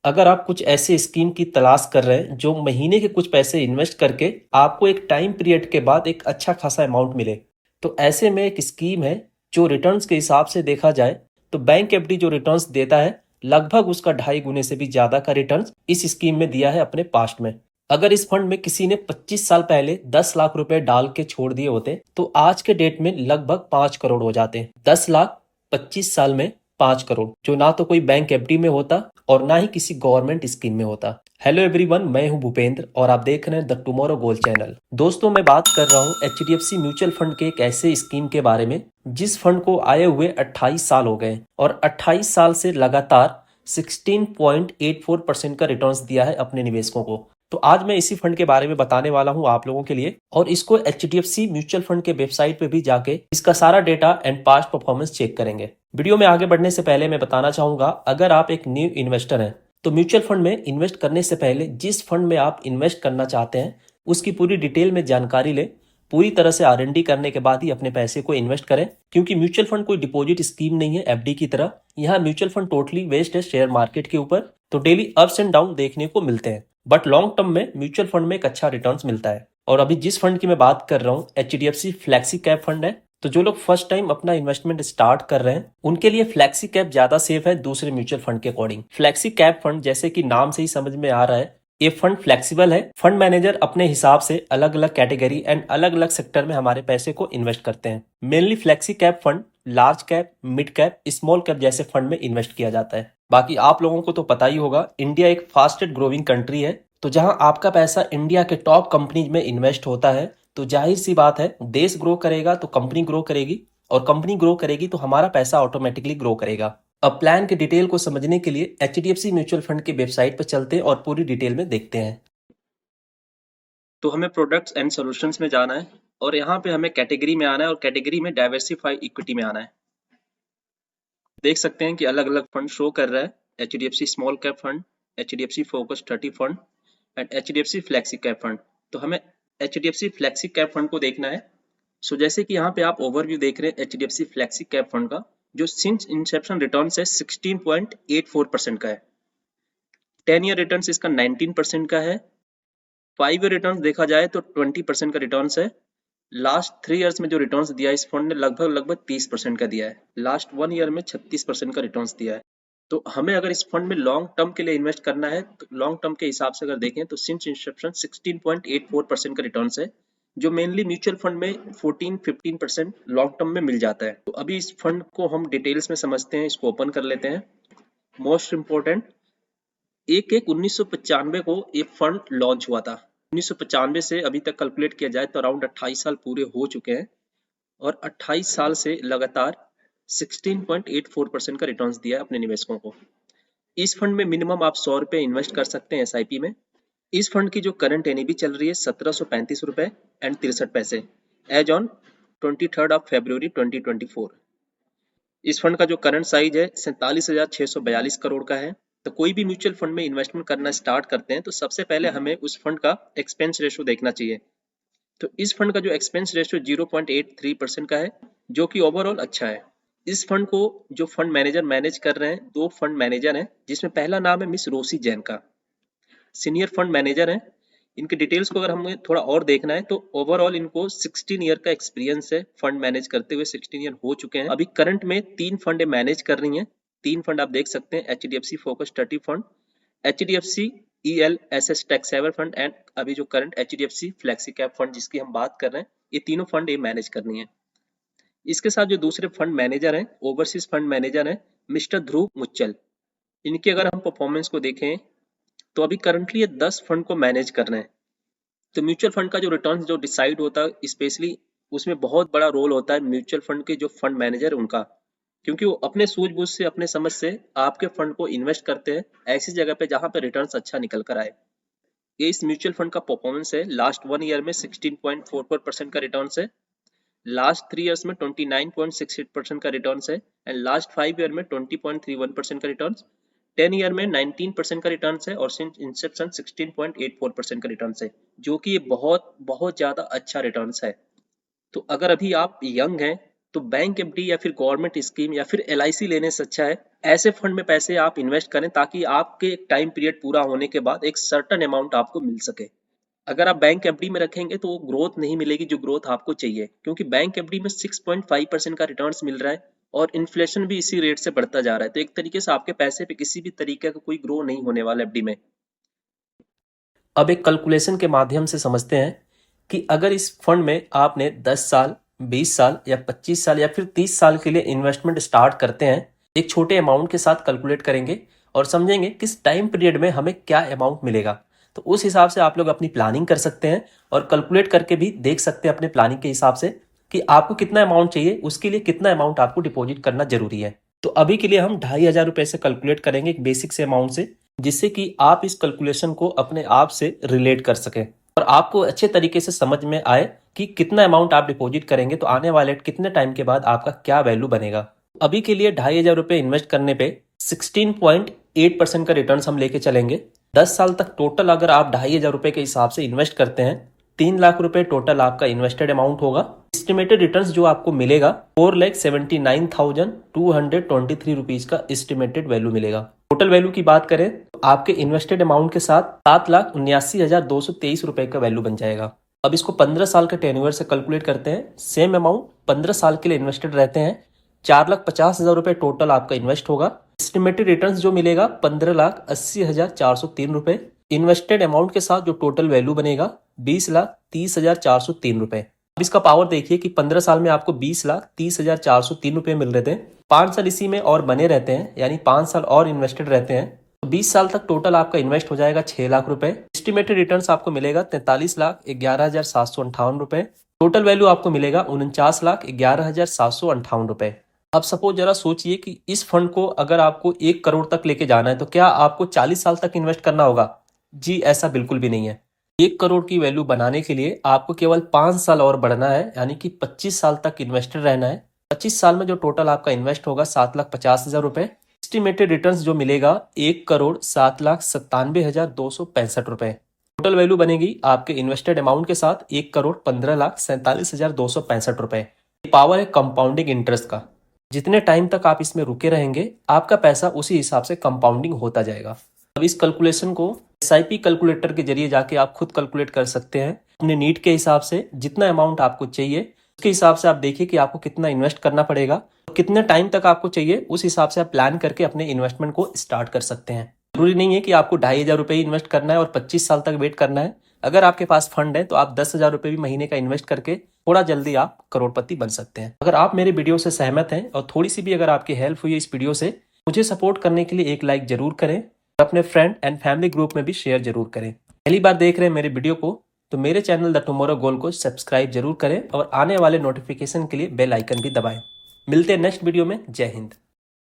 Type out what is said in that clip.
अगर आप कुछ ऐसे स्कीम की तलाश कर रहे हैं जो महीने के कुछ पैसे इन्वेस्ट करके आपको एक टाइम पीरियड के बाद एक अच्छा खासा अमाउंट मिले, तो ऐसे में एक स्कीम है जो रिटर्न्स के हिसाब से देखा जाए तो बैंक एफडी जो रिटर्न्स देता है लगभग उसका 2.5 गुने से भी ज्यादा का रिटर्न्स इस स्कीम में दिया है अपने पास्ट में। अगर इस फंड में किसी ने 25 साल पहले 10 लाख रुपए डाल के छोड़ दिए होते तो आज के डेट में लगभग 5 करोड़ हो जाते हैं। 10 लाख 25 साल में 5 करोड़, जो ना तो कोई बैंक एफडी में होता और ना ही किसी गवर्नमेंट स्कीम में होता। हेलो एवरीवन, मैं हूं भूपेंद्र और आप देख रहे हैं द टुमारो गोल चैनल। दोस्तों, मैं बात कर रहा हूं एचडीएफसी म्यूचुअल फंड के एक ऐसे स्कीम के बारे में जिस फंड को आए हुए 28 साल हो गए और 28 साल से लगातार 16.84% का रिटर्न्स दिया है अपने निवेशकों को। तो आज मैं इसी फंड के बारे में बताने वाला हूं आप लोगों के लिए, और इसको एचडीएफसी म्यूचुअल फंड के वेबसाइट पे भी जाके इसका सारा data and past performance check करेंगे। वीडियो में आगे बढ़ने से पहले मैं बताना चाहूंगा, अगर आप एक न्यू इन्वेस्टर हैं तो म्यूचुअल फंड में इन्वेस्ट करने से पहले जिस फंड में आप इन्वेस्ट करना चाहते हैं उसकी पूरी डिटेल में जानकारी लें। पूरी तरह से आरएनडी करने के बाद ही अपने पैसे को इन्वेस्ट करें, क्योंकि म्यूचुअल फंड कोई डिपॉजिट स्कीम नहीं है एफडी की तरह। यहाँ म्यूचुअल फंड टोटली बेस्ड है शेयर मार्केट के ऊपर, तो डेली अप्स एंड डाउन देखने को मिलते हैं, बट लॉन्ग टर्म में म्यूचुअल फंड में एक अच्छा रिटर्न मिलता है। और अभी जिस फंड की मैं बात कर रहा हूँ एचडीएफसी फ्लैक्सी कैप फंड है। तो जो लोग फर्स्ट टाइम अपना इन्वेस्टमेंट स्टार्ट कर रहे हैं उनके लिए फ्लैक्सी कैप ज्यादा सेफ है दूसरे म्यूचुअल फंड के अकॉर्डिंग। फ्लैक्सी कैप फंड, जैसे कि नाम से ही समझ में आ रहा है, ये फंड फ्लेक्सिबल है। फंड मैनेजर अपने हिसाब से अलग अलग कैटेगरी एंड अलग अलग सेक्टर में हमारे पैसे को इन्वेस्ट करते हैं। Mainly flexi cap fund large cap, mid cap, small cap जैसे फंड में इन्वेस्ट किया जाता है। बाकी आप लोगों को तो पता ही होगा, इंडिया एक फास्टेस्ट ग्रोइंग कंट्री है, तो जहां आपका पैसा इंडिया के टॉप कंपनीज में इन्वेस्ट होता है तो जाहिर सी बात है देश ग्रो करेगा तो कंपनी ग्रो करेगी, और कंपनी ग्रो करेगी तो हमारा पैसा ऑटोमेटिकली ग्रो करेगा। अब प्लान के डिटेल को समझने के लिए एचडीएफसी म्यूचुअल फंड की वेबसाइट पर चलते हैं और पूरी डिटेल में देखते हैं। तो हमें प्रोडक्ट्स एंड सॉल्यूशंस में जाना है और यहाँ पे हमें कैटेगरी में आना है और कैटेगरी में डाइवर्सिफाई इक्विटी में आना है। देख सकते हैं कि अलग अलग फंड शो कर रहा है, HDFC small cap fund, HDFC focus 30 fund and HDFC flexi cap fund. तो हमें एचडीएफसी फ्लेक्सी कैप फंड को देखना है। सो जैसे कि यहाँ पे आप ओवरव्यू देख रहे हैं एचडीएफसी फ्लेक्सी कैप फंड का, जो सिंस इंसेप्शन रिटर्न है 16.84% का है। 10 ईयर रिटर्न इसका 19% का है। 5 ईयर रिटर्न देखा जाए तो 20% का रिटर्न है। लास्ट 3 इयर्स में जो रिटर्न्स दिया है इस फंड ने लगभग 30% का दिया है। लास्ट 1 ईयर में 36% का रिटर्न्स दिया है। तो हमें अगर इस फंड में लॉन्ग टर्म के लिए इन्वेस्ट करना है तो लॉन्ग टर्म के हिसाब से अगर देखें तो सिंस इंसेप्शन 16.84% का रिटर्न्स है, जो मेनली म्यूचुअल फंड में 14-15% लॉन्ग टर्म में मिल जाता है। तो अभी इस फंड को हम डिटेल्स में समझते हैं, इसको ओपन कर लेते हैं। मोस्ट इम्पोर्टेंट, 1/1/1995 को ये फंड लॉन्च हुआ था। 1995 से अभी तक कैलकुलेट किया जाए तो अराउंड 28 साल पूरे हो चुके हैं और 28 साल से लगातार 16.84% का रिटर्न्स दिया है अपने निवेशकों को। इस फंड में मिनिमम आप 100 रुपए इन्वेस्ट कर सकते हैं एसआईपी में। इस फंड की जो करंट एनएवी चल रही है 1735 रुपए एंड 63 पैसे एज ऑन 23 फरवरी 2024। इस फंड का जो करंट साइज है 47,642 करोड़ का है। तो कोई भी म्यूचुअल फंड में इन्वेस्टमेंट करना स्टार्ट करते हैं तो सबसे पहले हमें उस फंड का एक्सपेंस रेशो देखना चाहिए। तो इस फंड का जो एक्सपेंस रेशो 0.83% का है, जो कि ओवरऑल अच्छा है। इस फंड को जो फंड मैनेजर मैनेज कर रहे हैं, 2 फंड मैनेजर हैं, जिसमें पहला नाम है मिस रोसी जैन का, सीनियर फंड मैनेजर हैं। इनके डिटेल्स को अगर हमें थोड़ा और देखना है तो ओवरऑल इनको 16 ईयर का एक्सपीरियंस है फंड मैनेज करते हुए। 16 ईयर हो चुके हैं। अभी करंट में 3 फंड मैनेज कर रही हैं। 3 फंड आप देख सकते हैं, HDFC focus 30 fund, HDFC ELSS tax saver fund and अभी जो current HDFC flexi cap fund जिसकी हम बात कर रहे हैं, ये तीनों फंड ये मैनेज करनी है। इसके साथ जो दूसरे फंड मैनेजर हैं, ओवरसीज फंड मैनेजर हैं मिस्टर ध्रुव मुच्चल। इनकी अगर हम परफॉर्मेंस को देखें तो अभी करंटली ये 10 फंड को मैनेज कर रहे हैं। तो म्यूचुअल फंड का जो रिटर्न जो डिसाइड होता है स्पेशली उसमें बहुत बड़ा रोल होता है म्यूचुअल फंड के जो फंड मैनेजर उनका, क्योंकि वो अपने सूझबूझ से अपने समझ से आपके फंड को इन्वेस्ट करते हैं ऐसी जगह पे जहां पे रिटर्न्स अच्छा निकल कर आए। ये इस म्यूचुअल फंड का परफॉर्मेंस है। लास्ट 1 ईयर में 16.44% का रिटर्न है। लास्ट 3 इयर्स में 29.68% का रिटर्न है एंड लास्ट 5 ईयर में 20.31% का रिटर्न। 10 ईयर में 19% का रिटर्न है और सिंस इंसेप्शन 16.84% का रिटर्न है, जो कि ये बहुत बहुत ज्यादा अच्छा रिटर्न है। तो अगर अभी आप यंग हैं तो बैंक एफडी या फिर गवर्नमेंट स्कीम या फिर एलआईसी लेने से अच्छा है ऐसे फंड में पैसे आप इन्वेस्ट करें, ताकि आपके एक टाइम पीरियड पूरा होने के बाद एक सर्टेन अमाउंट आपको मिल सके। अगर आप बैंक एफडी में रखेंगे तो वो ग्रोथ नहीं मिलेगी जो ग्रोथ आपको चाहिए, क्योंकि बैंक एफडी में 6.5% का रिटर्न्स मिल रहा है और इन्फ्लेशन भी इसी रेट से बढ़ता जा रहा है। तो एक तरीके से आपके पैसे पे किसी भी तरीके का कोई ग्रो नहीं होने वाला एफडी में। अब एक कैलकुलेशन के माध्यम से समझते हैं कि अगर इस फंड में आपने 10 साल, 20 साल या 25 साल या फिर 30 साल के लिए इन्वेस्टमेंट स्टार्ट करते हैं, एक छोटे अमाउंट के साथ कैलकुलेट करेंगे और समझेंगे किस टाइम पीरियड में हमें क्या अमाउंट मिलेगा। तो उस हिसाब से आप लोग अपनी प्लानिंग कर सकते हैं और कैलकुलेट करके भी देख सकते हैं अपने प्लानिंग के हिसाब से कि आपको कितना अमाउंट चाहिए, उसके लिए कितना अमाउंट आपको डिपॉजिट करना जरूरी है। तो अभी के लिए हम 2,500 रुपए से कैलकुलेट करेंगे एक बेसिक से अमाउंट से, जिससे कि आप इस कैलकुलेशन को अपने आप से रिलेट कर सकें और आपको अच्छे तरीके से समझ में आए कि कितना अमाउंट आप डिपॉजिट करेंगे तो आने वाले कितने टाइम के बाद आपका क्या वैल्यू बनेगा। अभी के लिए 2,500 रुपए इन्वेस्ट करने पे 16.8% का रिटर्न हम लेके चलेंगे। 10 साल तक टोटल अगर आप 2,500 रुपए के हिसाब से इन्वेस्ट करते हैं, 3 लाख रुपए टोटल आपका इन्वेस्टेड अमाउंट होगा। एस्टिमेटेड रिटर्न्स जो आपको मिलेगा 4,79,223 रुपीज का एस्टिमेटेड वैल्यू मिलेगा। टोटल वैल्यू की बात करें तो आपके इन्वेस्टेड अमाउंट के साथ 7,79,223 रुपए का वैल्यू बन जाएगा। अब इसको 15 साल के टेन्योर से कैलकुलेट करते हैं। सेम अमाउंट 15 साल के लिए इन्वेस्टेड रहते हैं, 4,50,000 रुपए टोटल आपका इन्वेस्ट होगा। एस्टिमेटेड रिटर्न्स जो मिलेगा 15,80,403 रुपए। इन्वेस्टेड अमाउंट के साथ जो टोटल वैल्यू बनेगा 20,30,403 रुपए। अब इसका पावर देखिए कि 15 साल में आपको 20,30,403 रुपए मिल रहे थे, 5 साल इसी में और बने रहते हैं, यानी 5 साल और इन्वेस्टेड रहते हैं तो 20 साल तक टोटल आपका इन्वेस्ट हो जाएगा 6 लाख रुपए। एस्टिमेटेड रिटर्न्स आपको मिलेगा 43,11,758 रुपए। टोटल वैल्यू आपको मिलेगा 49,11,758 रुपए। अब सपोज जरा सोचिए कि इस फंड को अगर आपको 1 करोड़ तक लेके जाना है तो क्या आपको 40 साल तक इन्वेस्ट करना होगा? जी ऐसा बिल्कुल भी नहीं है। 1 करोड़ की वैल्यू बनाने के लिए आपको केवल 5 साल और बढ़ना है, यानी कि 25 साल तक इन्वेस्टेड रहना है। 25 साल में जो टोटल आपका इन्वेस्ट होगा 7,50,000 रुपए। एस्टिमेटेड रिटर्न्स जो मिलेगा 1,07,97,265 रुपए। टोटल वैल्यू बनेगी आपके इन्वेस्टेड अमाउंट के साथ 1,15,47,265 रुपए। पावर है कंपाउंडिंग इंटरेस्ट का। जितने टाइम तक आप इसमें रुके रहेंगे आपका पैसा उसी हिसाब से कंपाउंडिंग होता जाएगा। अब इस कैलकुलेशन को एसआईपी कैलकुलेटर के जरिए जाके आप खुद कैलकुलेट कर सकते हैं अपने नीड के हिसाब से। जितना अमाउंट आपको चाहिए उसके हिसाब से आप देखिए कि आपको कितना इन्वेस्ट करना पड़ेगा, कितने टाइम तक आपको चाहिए, उस हिसाब से आप प्लान करके अपने इन्वेस्टमेंट को स्टार्ट कर सकते हैं। जरूरी नहीं है कि आपको 2,500 रुपए ही इन्वेस्ट करना है और 25 साल तक वेट करना है। अगर आपके पास फंड है तो आप 10,000 रुपए भी महीने का इन्वेस्ट करके थोड़ा जल्दी आप करोड़पति बन सकते हैं। अगर आप मेरे वीडियो से सहमत हैं और थोड़ी सी भी अगर आपकी हेल्प हुई है इस वीडियो से, मुझे सपोर्ट करने के लिए एक लाइक जरूर करें और अपने फ्रेंड एंड फैमिली ग्रुप में भी शेयर जरूर करें। पहली बार देख रहे हैं मेरे वीडियो को तो मेरे चैनल द टुमारो गोल को सब्सक्राइब जरूर करें और आने वाले नोटिफिकेशन के लिए बेल आइकन भी दबाएं। मिलते हैं नेक्स्ट वीडियो में। जय हिंद।